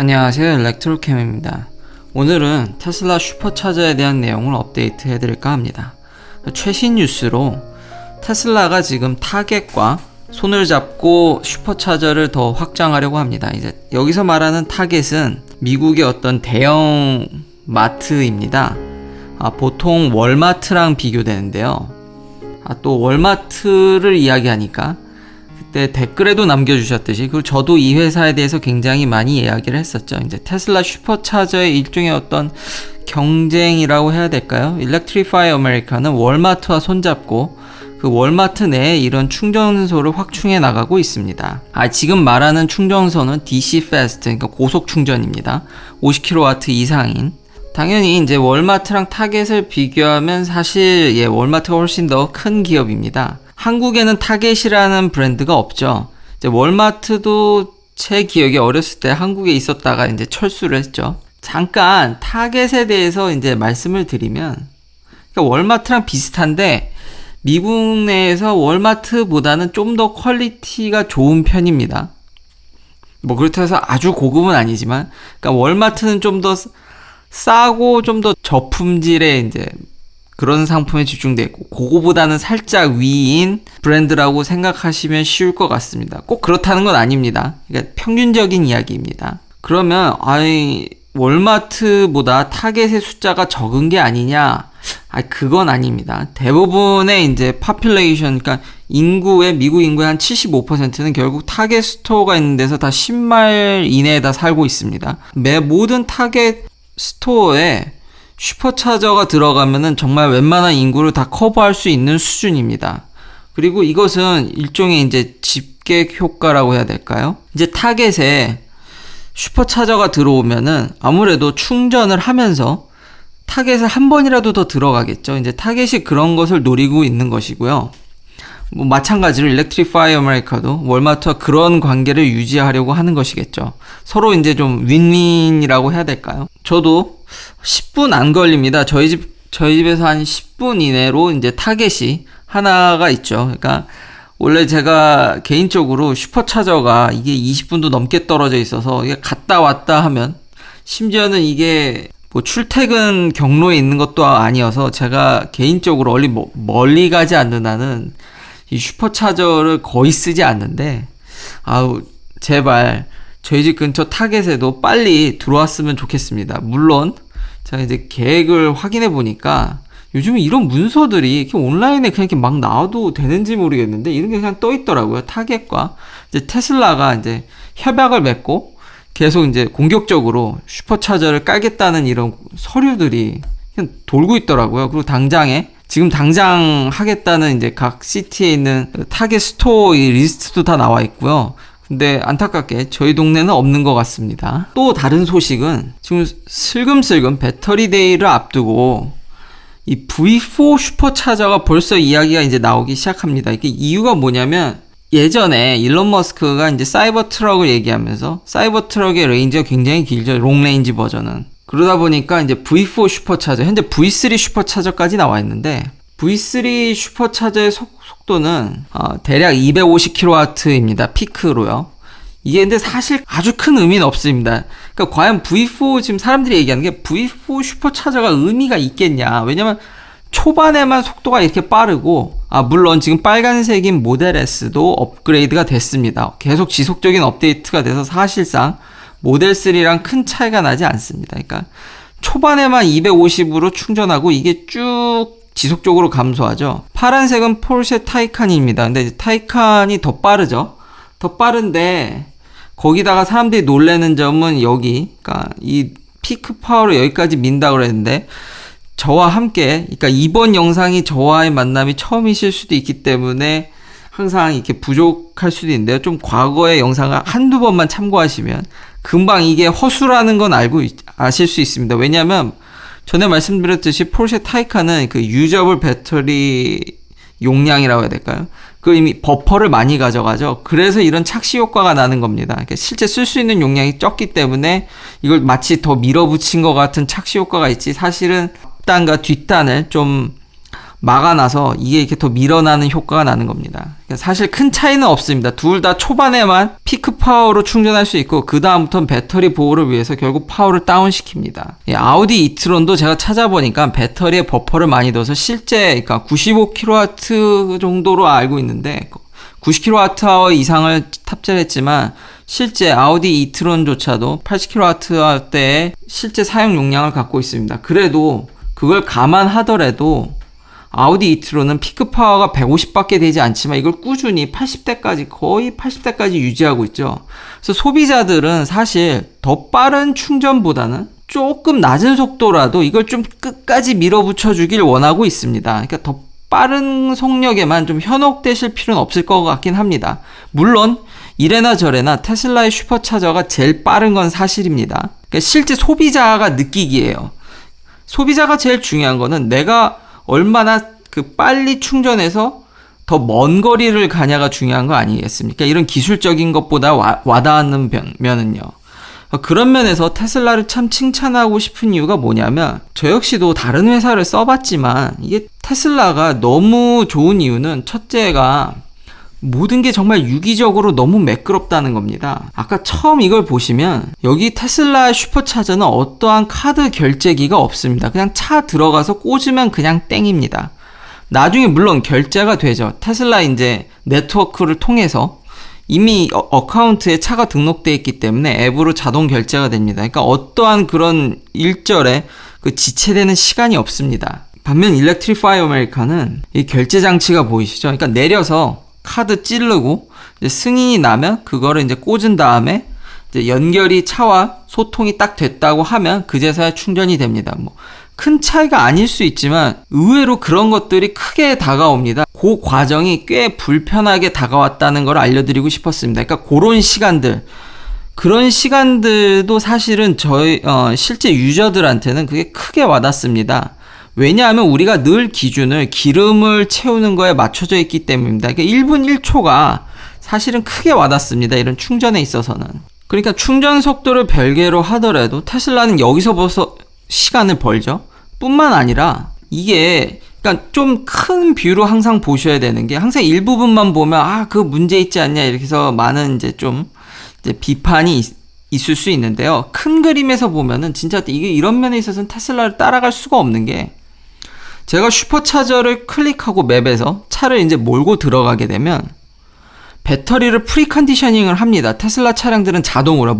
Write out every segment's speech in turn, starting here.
안녕하세요, 일렉트로캠입니다. 오늘은 테슬라 슈퍼차저에 대한 내용을 업데이트 해드릴까 합니다. 최신 뉴스로 테슬라가 지금 타겟과 손을 잡고 슈퍼차저를 더 확장하려고 합니다. 이제 여기서 말하는 타겟은 미국의 어떤 대형 마트입니다. 보통 월마트랑 비교되는데요. 또 월마트를 이야기하니까 그때 댓글에도 남겨주셨듯이, 그리고 저도 이 회사에 대해서 굉장히 많이 이야기를 했었죠. 이제 테슬라 슈퍼차저의 일종의 어떤 경쟁이라고 해야 될까요? Electrify America는 월마트와 손잡고 그 월마트 내에 이런 충전소를 확충해 나가고 있습니다. 지금 말하는 충전소는 DC Fast, 그러니까 고속 충전입니다. 50kW 이상인. 당연히 이제 월마트랑 타겟을 비교하면 사실 월마트가 훨씬 더 큰 기업입니다. 한국에는 타겟이라는 브랜드가 없죠. 이제 월마트도 제 기억에 어렸을 때 한국에 있었다가 이제 철수를 했죠. 잠깐 타겟에 대해서 이제 말씀을 드리면, 그러니까 월마트랑 비슷한데 미국 내에서 월마트보다는 좀 더 퀄리티가 좋은 편입니다. 뭐 그렇다고 해서 아주 고급은 아니지만, 그러니까 월마트는 좀 더 싸고 좀 더 저품질의 이제 그런 상품에 집중되어 있고, 그거보다는 살짝 위인 브랜드라고 생각하시면 쉬울 것 같습니다. 꼭 그렇다는 건 아닙니다. 그러니까 평균적인 이야기입니다. 그러면 월마트보다 타겟의 숫자가 적은 게 아니냐? 그건 아닙니다. 대부분의 이제 파퓰레이션, 그러니까 미국 인구의 한 75%는 결국 타겟 스토어가 있는 데서 다 10마일 이내에 다 살고 있습니다. 모든 타겟 스토어에 슈퍼차저가 들어가면은 정말 웬만한 인구를 다 커버할 수 있는 수준입니다. 그리고 이것은 일종의 이제 집객 효과라고 해야 될까요? 이제 타겟에 슈퍼차저가 들어오면은 아무래도 충전을 하면서 타겟을 한 번이라도 더 들어가겠죠. 이제 타겟이 그런 것을 노리고 있는 것이고요. 뭐 마찬가지로 Electrify America도 월마트와 그런 관계를 유지하려고 하는 것이겠죠. 서로 이제 좀 윈윈이라고 해야 될까요? 저도 10분 안 걸립니다. 저희 집에서 한 10분 이내로 이제 타겟이 하나가 있죠. 그러니까 원래 제가 개인적으로 슈퍼차저가 이게 20분도 넘게 떨어져 있어서 이게 갔다 왔다 하면, 심지어는 이게 뭐 출퇴근 경로에 있는 것도 아니어서 제가 개인적으로 멀리 가지 않는 한은 이 슈퍼차저를 거의 쓰지 않는데, 제발 저희 집 근처 타겟에도 빨리 들어왔으면 좋겠습니다. 물론 제가 이제 계획을 확인해 보니까 요즘에 이런 문서들이 이렇게 온라인에 그냥 이렇게 막 나와도 되는지 모르겠는데, 이런 게 그냥 떠 있더라고요. 타겟과 이제 테슬라가 이제 협약을 맺고 계속 이제 공격적으로 슈퍼차저를 깔겠다는 이런 서류들이 그냥 돌고 있더라고요. 그리고 지금 당장 하겠다는 이제 각 시티에 있는 타겟 스토어 리스트도 다 나와 있고요. 근데 안타깝게 저희 동네는 없는 것 같습니다. 또 다른 소식은 지금 슬금슬금 배터리 데이를 앞두고 이 V4 슈퍼차저가 벌써 이야기가 이제 나오기 시작합니다. 이게 이유가 뭐냐면, 예전에 일론 머스크가 이제 사이버 트럭을 얘기하면서, 사이버 트럭의 레인지가 굉장히 길죠. 롱 레인지 버전은. 그러다 보니까 이제 V4 슈퍼차저, 현재 V3 슈퍼차저까지 나와 있는데, V3 슈퍼차저의 속도는 대략 250kW입니다. 피크로요. 이게 근데 사실 아주 큰 의미는 없습니다. 그러니까 과연 V4, 지금 사람들이 얘기하는 게 V4 슈퍼차저가 의미가 있겠냐. 왜냐면 초반에만 속도가 이렇게 빠르고, 물론 지금 빨간색인 모델 S도 업그레이드가 됐습니다. 계속 지속적인 업데이트가 돼서 사실상 모델 3랑 큰 차이가 나지 않습니다. 그러니까 초반에만 250으로 충전하고 이게 쭉 지속적으로 감소하죠. 파란색은 포르쉐 타이칸입니다. 근데 타이칸이 더 빠르죠. 더 빠른데 거기다가 사람들이 놀라는 점은 그러니까 이 피크 파워를 여기까지 민다 그랬는데, 저와 함께, 그러니까 이번 영상이 저와의 만남이 처음이실 수도 있기 때문에 항상 이렇게 부족할 수도 있는데요. 좀 과거의 영상을 한두 번만 참고하시면 금방 이게 허수라는 건 아실 수 있습니다. 왜냐하면 전에 말씀드렸듯이 포르쉐 타이칸은 그 유저블 배터리 용량이라고 해야 될까요? 이미 버퍼를 많이 가져가죠. 그래서 이런 착시 효과가 나는 겁니다. 그러니까 실제 쓸 수 있는 용량이 적기 때문에 이걸 마치 더 밀어붙인 것 같은 착시 효과가 있지, 사실은 앞단과 뒷단을 좀 막아놔서 이게 이렇게 더 밀어나는 효과가 나는 겁니다. 그러니까 사실 큰 차이는 없습니다. 둘 다 초반에만 피크 파워로 충전할 수 있고 그 다음부터는 배터리 보호를 위해서 결국 파워를 다운시킵니다. 아우디 이트론도 제가 찾아보니까 배터리에 버퍼를 많이 넣어서 실제 그러니까 95kW 정도로 알고 있는데 90kWh 이상을 탑재를 했지만 실제 아우디 이트론조차도 80kWh대의 실제 사용 용량을 갖고 있습니다. 그래도 그걸 감안하더라도 아우디 이트론은 피크 파워가 150밖에 되지 않지만 이걸 꾸준히 80대까지 거의 80대까지 유지하고 있죠. 그래서 소비자들은 사실 더 빠른 충전보다는 조금 낮은 속도라도 이걸 좀 끝까지 밀어붙여 주길 원하고 있습니다. 그러니까 더 빠른 속력에만 좀 현혹되실 필요는 없을 것 같긴 합니다. 물론 이래나 저래나 테슬라의 슈퍼차저가 제일 빠른 건 사실입니다. 그러니까 실제 소비자가 느끼기에요. 소비자가 제일 중요한 거는 내가 얼마나 빨리 충전해서 더 먼 거리를 가냐가 중요한 거 아니겠습니까? 이런 기술적인 것보다 와닿는 면은요. 그런 면에서 테슬라를 참 칭찬하고 싶은 이유가 뭐냐면 저 역시도 다른 회사를 써봤지만 이게 테슬라가 너무 좋은 이유는 첫째가 모든 게 정말 유기적으로 너무 매끄럽다는 겁니다. 아까 처음 이걸 보시면 여기 테슬라 슈퍼차저는 어떠한 카드 결제기가 없습니다. 그냥 차 들어가서 꽂으면 그냥 땡입니다. 나중에 물론 결제가 되죠. 테슬라 이제 네트워크를 통해서 이미 어카운트에 차가 등록되어 있기 때문에 앱으로 자동 결제가 됩니다. 그러니까 어떠한 그런 일절에 지체되는 시간이 없습니다. 반면 일렉트리파이 아메리카는 이 결제 장치가 보이시죠? 그러니까 내려서 카드 찌르고 이제 승인이 나면 그거를 이제 꽂은 다음에 이제 연결이 차와 소통이 딱 됐다고 하면 그제서야 충전이 됩니다. 큰 차이가 아닐 수 있지만 의외로 그런 것들이 크게 다가옵니다. 그 과정이 꽤 불편하게 다가왔다는 걸 알려드리고 싶었습니다. 그러니까 그런 시간들도 사실은 저희 실제 유저들한테는 그게 크게 와닿습니다. 왜냐하면 우리가 늘 기준을 기름을 채우는 거에 맞춰져 있기 때문입니다. 그러니까 1분 1초가 사실은 크게 와닿습니다. 이런 충전에 있어서는. 그러니까 충전 속도를 별개로 하더라도 테슬라는 여기서 벌써 시간을 벌죠. 뿐만 아니라 이게 그러니까 좀 큰 뷰로 항상 보셔야 되는 게 항상 일부분만 보면 그 문제 있지 않냐 이렇게 해서 많은 이제 비판이 있을 수 있는데요. 큰 그림에서 보면은 진짜 이게 이런 면에 있어서는 테슬라를 따라갈 수가 없는 게 제가 슈퍼차저를 클릭하고 맵에서 차를 이제 몰고 들어가게 되면 배터리를 프리컨디셔닝을 합니다. 테슬라 차량들은 자동으로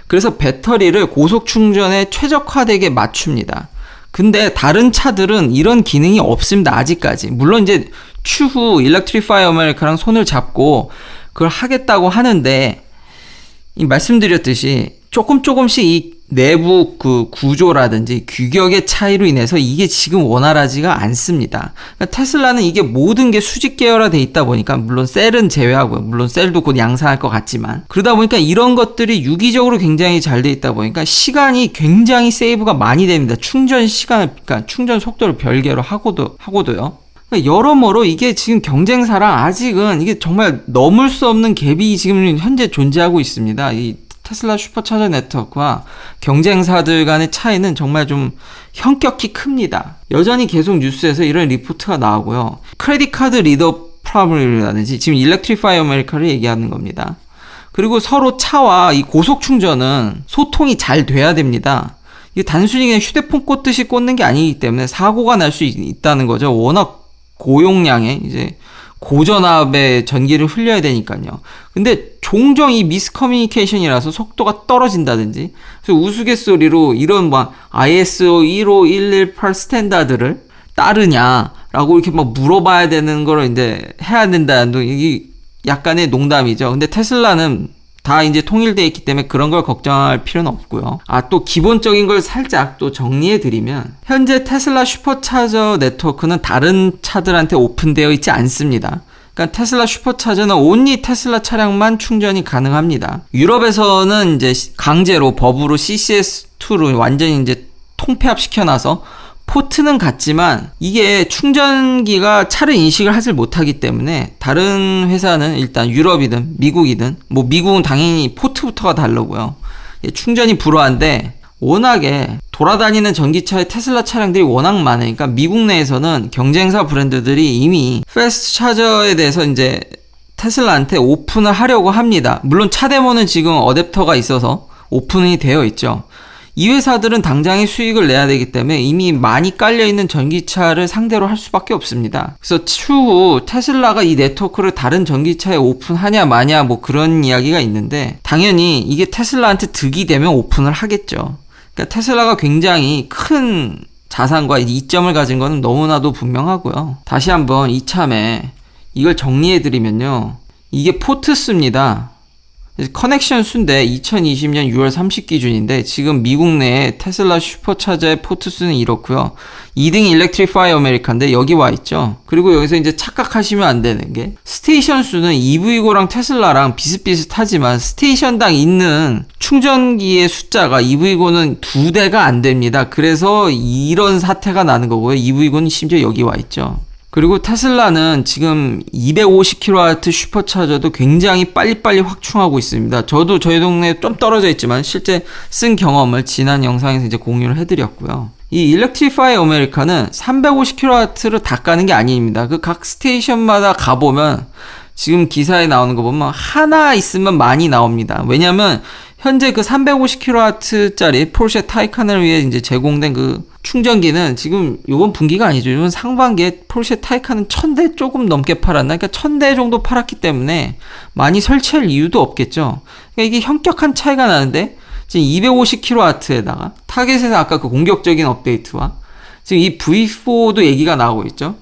그래서 배터리를 고속 충전에 최적화되게 맞춥니다. 근데 다른 차들은 이런 기능이 없습니다. 아직까지. 물론 이제 추후 일렉트리파이 아메리카랑 손을 잡고 그걸 하겠다고 하는데 말씀드렸듯이 조금씩 이 내부 구조라든지 규격의 차이로 인해서 이게 지금 원활하지가 않습니다. 그러니까 테슬라는 이게 모든 게 수직 계열화돼 있다 보니까 물론 셀은 제외하고요. 물론 셀도 곧 양산할 것 같지만 그러다 보니까 이런 것들이 유기적으로 굉장히 잘 돼 있다 보니까 시간이 굉장히 세이브가 많이 됩니다. 충전 시간을 그러니까 충전 속도를 별개로 하고도요. 그러니까 여러모로 이게 지금 경쟁사랑 아직은 이게 정말 넘을 수 없는 갭이 지금 현재 존재하고 있습니다. 이 테슬라 슈퍼차저 네트워크와 경쟁사들 간의 차이는 정말 좀 현격히 큽니다. 여전히 계속 뉴스에서 이런 리포트가 나오고요. 크레딧 카드 리더 프로블럼이라든지 지금 일렉트리파이 아메리카를 얘기하는 겁니다. 그리고 서로 차와 이 고속 충전은 소통이 잘 돼야 됩니다. 이게 단순히 그냥 휴대폰 꽂듯이 꽂는 게 아니기 때문에 사고가 날 수 있다는 거죠. 워낙 고용량의 이제 고전압의 전기를 흘려야 되니까요. 근데 종종 이 미스커뮤니케이션이라서 속도가 떨어진다든지 그래서 우스갯소리로 이런 ISO 15118 스탠다드를 따르냐라고 이렇게 물어봐야 되는 거를 이제 해야 된다는 이게 약간의 농담이죠. 근데 테슬라는 다 이제 통일되어 있기 때문에 그런 걸 걱정할 필요는 없고요. 또 기본적인 걸 살짝 또 정리해 드리면 현재 테슬라 슈퍼차저 네트워크는 다른 차들한테 오픈되어 있지 않습니다. 그러니까 테슬라 슈퍼차저는 온리 테슬라 차량만 충전이 가능합니다. 유럽에서는 이제 강제로 법으로 CCS2로 완전히 이제 통폐합 시켜놔서 포트는 같지만 이게 충전기가 차를 인식을 하지 못하기 때문에 다른 회사는 일단 유럽이든 미국이든 미국은 당연히 포트부터가 다르고요. 충전이 불허한데 워낙에 돌아다니는 전기차의 테슬라 차량들이 워낙 많으니까 미국 내에서는 경쟁사 브랜드들이 이미 패스트 차저에 대해서 이제 테슬라한테 오픈을 하려고 합니다. 물론 차 데모는 지금 어댑터가 있어서 오픈이 되어 있죠. 이 회사들은 당장의 수익을 내야 되기 때문에 이미 많이 깔려있는 전기차를 상대로 할 수밖에 없습니다. 그래서 추후 테슬라가 이 네트워크를 다른 전기차에 오픈하냐 마냐 뭐 그런 이야기가 있는데 당연히 이게 테슬라한테 득이 되면 오픈을 하겠죠. 그러니까 테슬라가 굉장히 큰 자산과 이점을 가진 거는 너무나도 분명하고요. 다시 한번 이참에 이걸 정리해드리면요. 이게 포트스입니다. 커넥션 수인데 2020년 6월 30 기준인데 지금 미국 내에 테슬라 슈퍼차저의 포트 수는 이렇고요. 2등이 일렉트리파이 아메리카인데 여기 와 있죠. 그리고 여기서 이제 착각하시면 안 되는 게 스테이션 수는 EV고랑 테슬라랑 비슷비슷하지만 스테이션당 있는 충전기의 숫자가 EV고는 2대가 안 됩니다. 그래서 이런 사태가 나는 거고요. EV고는 심지어 여기 와 있죠. 그리고 테슬라는 지금 250kW 슈퍼차저도 굉장히 빨리빨리 확충하고 있습니다. 저도 저희 동네에 좀 떨어져 있지만 실제 쓴 경험을 지난 영상에서 이제 공유를 해드렸고요. 이 일렉트리파이 아메리카는 350kW를 다 까는 게 아닙니다. 그 각 스테이션마다 가보면 지금 기사에 나오는 거 보면 하나 있으면 많이 나옵니다. 왜냐면 현재 그 350kW짜리 포르쉐 타이칸을 위해 이제 제공된 그 충전기는 지금 요번 분기가 아니죠. 이번 상반기에 포르쉐 타이칸은 1000대 조금 넘게 팔았나? 그러니까 1000대 정도 팔았기 때문에 많이 설치할 이유도 없겠죠. 그러니까 이게 현격한 차이가 나는데 지금 250kW에다가 타겟에서 아까 그 공격적인 업데이트와 지금 이 V4도 얘기가 나오고 있죠.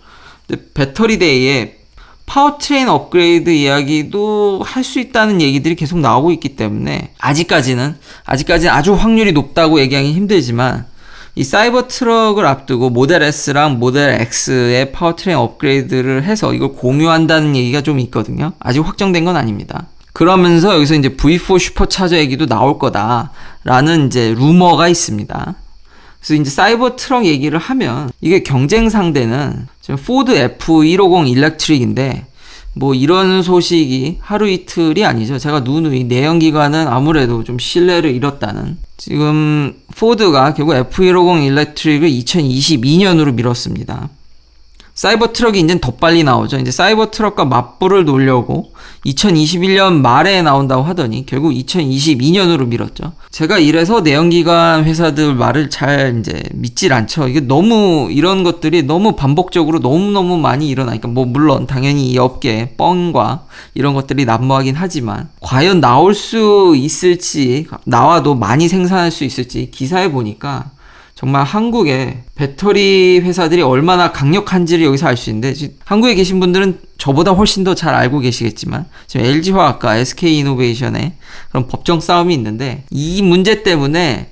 배터리 데이에 파워트레인 업그레이드 이야기도 할 수 있다는 얘기들이 계속 나오고 있기 때문에 아직까지는 아주 확률이 높다고 얘기하기 힘들지만 이 사이버 트럭을 앞두고 모델 S랑 모델 X의 파워트레인 업그레이드를 해서 이걸 공유한다는 얘기가 좀 있거든요. 아직 확정된 건 아닙니다. 그러면서 여기서 이제 V4 슈퍼차저 얘기도 나올 거다라는 이제 루머가 있습니다. 그래서 이제 사이버 트럭 얘기를 하면 이게 경쟁 상대는 지금 포드 F150 일렉트릭인데 뭐 이런 소식이 하루 이틀이 아니죠. 제가 누누이 내연기관은 아무래도 좀 신뢰를 잃었다는 지금 포드가 결국 F150 일렉트릭을 2022년으로 미뤘습니다. 사이버 트럭이 이제 더 빨리 나오죠. 이제 사이버 트럭과 맞불을 놓으려고 2021년 말에 나온다고 하더니 결국 2022년으로 미뤘죠. 제가 이래서 내연기관 회사들 말을 잘 이제 믿질 않죠. 이게 너무 이런 것들이 너무 반복적으로 너무너무 많이 일어나니까 뭐 물론 당연히 이 업계에 뻥과 이런 것들이 난무하긴 하지만 과연 나올 수 있을지 나와도 많이 생산할 수 있을지 기사에 보니까 정말 한국의 배터리 회사들이 얼마나 강력한지를 여기서 알 수 있는데 지금 한국에 계신 분들은 저보다 훨씬 더 잘 알고 계시겠지만 지금 LG화학과 SK이노베이션의 그런 법정 싸움이 있는데 이 문제 때문에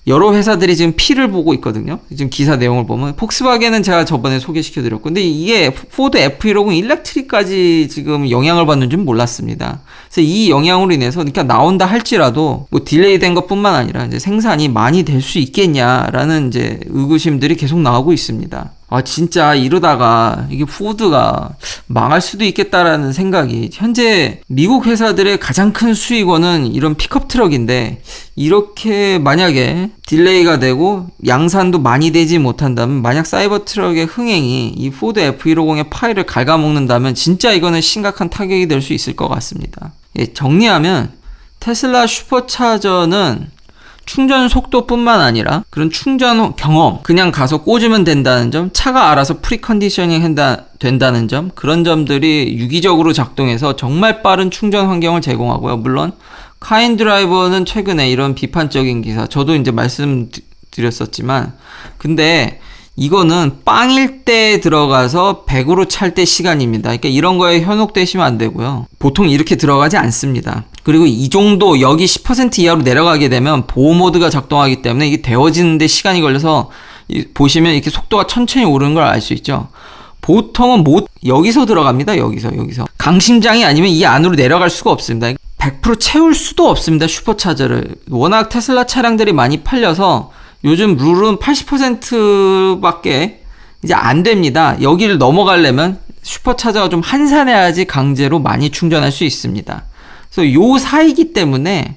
여러 회사들이 지금 피를 보고 있거든요. 지금 기사 내용을 보면 폭스바겐은 제가 저번에 소개시켜드렸고 근데 이게 포드 F150 일렉트릭까지 지금 영향을 받는 줄 몰랐습니다. 그래서 이 영향으로 인해서 그러니까 나온다 할지라도 뭐 딜레이 된 것뿐만 아니라 이제 생산이 많이 될 수 있겠냐라는 이제 의구심들이 계속 나오고 있습니다. 아 진짜 이러다가 이게 포드가 망할 수도 있겠다라는 생각이 현재 미국 회사들의 가장 큰 수익원은 이런 픽업 트럭인데 이렇게 만약에 딜레이가 되고 양산도 많이 되지 못한다면 만약 사이버 트럭의 흥행이 이 포드 F150의 파일을 갉아먹는다면 진짜 이거는 심각한 타격이 될 수 있을 것 같습니다. 예, 정리하면 테슬라 슈퍼차저는 충전 속도뿐만 아니라 그런 충전 경험, 그냥 가서 꽂으면 된다는 점, 차가 알아서 프리컨디셔닝 된다는 점, 그런 점들이 유기적으로 작동해서 정말 빠른 충전 환경을 제공하고요. 물론 카인드라이버는 최근에 이런 비판적인 기사, 저도 이제 말씀드렸었지만 근데 이거는 빵일 때 들어가서 100으로 찰 때 시간입니다. 그러니까 이런 거에 현혹되시면 안 되고요. 보통 이렇게 들어가지 않습니다. 그리고 이 정도 여기 10% 이하로 내려가게 되면 보호 모드가 작동하기 때문에 이게 데워지는데 시간이 걸려서 보시면 이렇게 속도가 천천히 오르는 걸 알 수 있죠. 보통은 여기서 들어갑니다. 여기서. 강심장이 아니면 이 안으로 내려갈 수가 없습니다. 100% 채울 수도 없습니다. 슈퍼차저를. 워낙 테슬라 차량들이 많이 팔려서 요즘 룰은 80%밖에 이제 안 됩니다. 여기를 넘어가려면 슈퍼차저가 좀 한산해야지 강제로 많이 충전할 수 있습니다. 그래서 요 사이기 때문에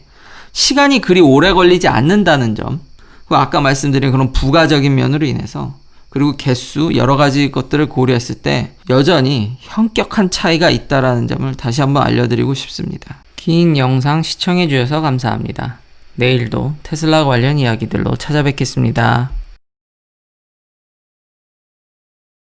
시간이 그리 오래 걸리지 않는다는 점, 그 아까 말씀드린 그런 부가적인 면으로 인해서 그리고 개수 여러 가지 것들을 고려했을 때 여전히 현격한 차이가 있다라는 점을 다시 한번 알려드리고 싶습니다. 긴 영상 시청해 주셔서 감사합니다. 내일도 테슬라 관련 이야기들로 찾아뵙겠습니다.